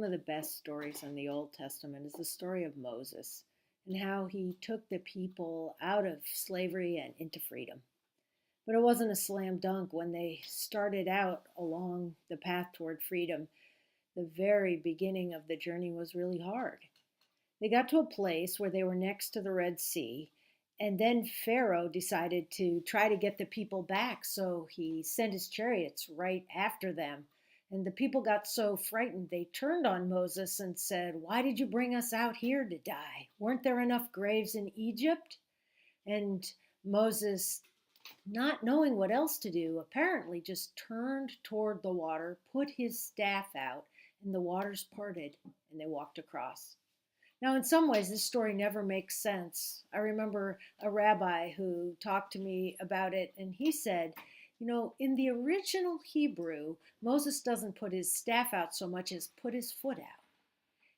of the best stories in the Old Testament is the story of Moses and how he took the people out of slavery and into freedom. But it wasn't a slam dunk when they started out along the path toward freedom. The very beginning of the journey was really hard. They got to a place where they were next to the Red Sea, and then Pharaoh decided to try to get the people back, so he sent his chariots right after them. And the people got so frightened, they turned on Moses and said, "Why did you bring us out here to die? Weren't there enough graves in Egypt?" And Moses, not knowing what else to do, apparently just turned toward the water, put his staff out, and the waters parted, and they walked across. Now, in some ways, this story never makes sense. I remember a rabbi who talked to me about it, and he said, in the original Hebrew, Moses doesn't put his staff out so much as put his foot out.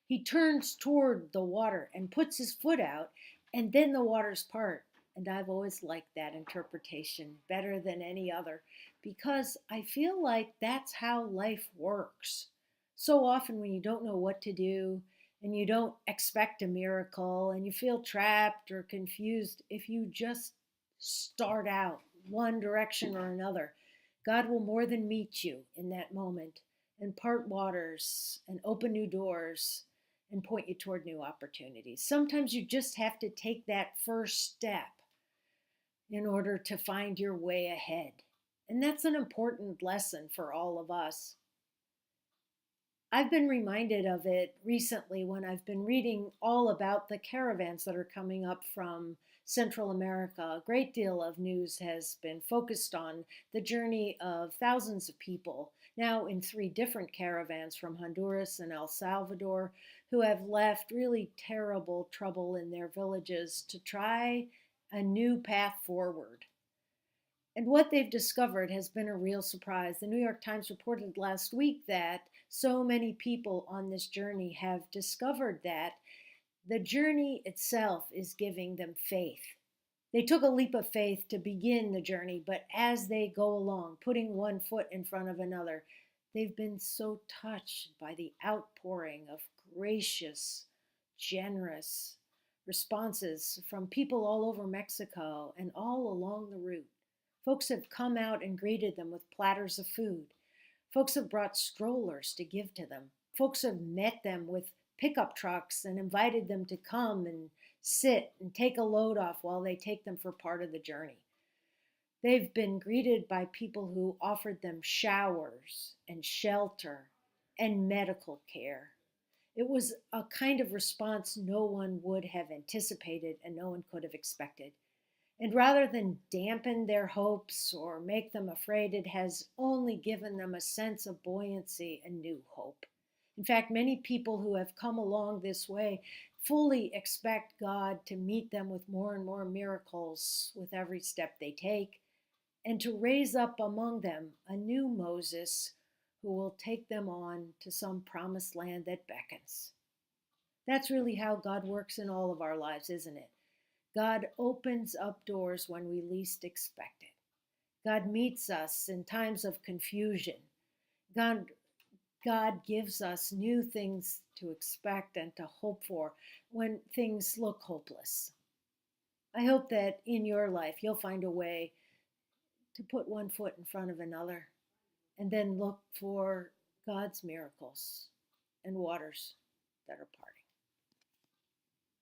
He turns toward the water and puts his foot out, and then the waters part. And I've always liked that interpretation better than any other because I feel like that's how life works. So often, when you don't know what to do and you don't expect a miracle and you feel trapped or confused, if you just start out one direction or another, God will more than meet you in that moment and part waters and open new doors and point you toward new opportunities. Sometimes you just have to take that first step in order to find your way ahead. And that's an important lesson for all of us. I've been reminded of it recently when I've been reading all about the caravans that are coming up from Central America. A great deal of news has been focused on the journey of thousands of people, now in 3 different caravans from Honduras and El Salvador, who have left really terrible trouble in their villages to try a new path forward. And what they've discovered has been a real surprise. The New York Times reported last week that so many people on this journey have discovered that the journey itself is giving them faith. They took a leap of faith to begin the journey, but as they go along, putting one foot in front of another, they've been so touched by the outpouring of gracious, generous responses from people all over Mexico and all along the route. Folks have come out and greeted them with platters of food. Folks have brought strollers to give to them. Folks have met them with pickup trucks and invited them to come and sit and take a load off while they take them for part of the journey. They've been greeted by people who offered them showers and shelter and medical care. It was a kind of response no one would have anticipated and no one could have expected. And rather than dampen their hopes or make them afraid, it has only given them a sense of buoyancy and new hope. In fact, many people who have come along this way fully expect God to meet them with more and more miracles with every step they take, and to raise up among them a new Moses who will take them on to some promised land that beckons. That's really how God works in all of our lives, isn't it? God opens up doors when we least expect it. God meets us in times of confusion. God gives us new things to expect and to hope for when things look hopeless. I hope that in your life you'll find a way to put one foot in front of another and then look for God's miracles and waters that are parting.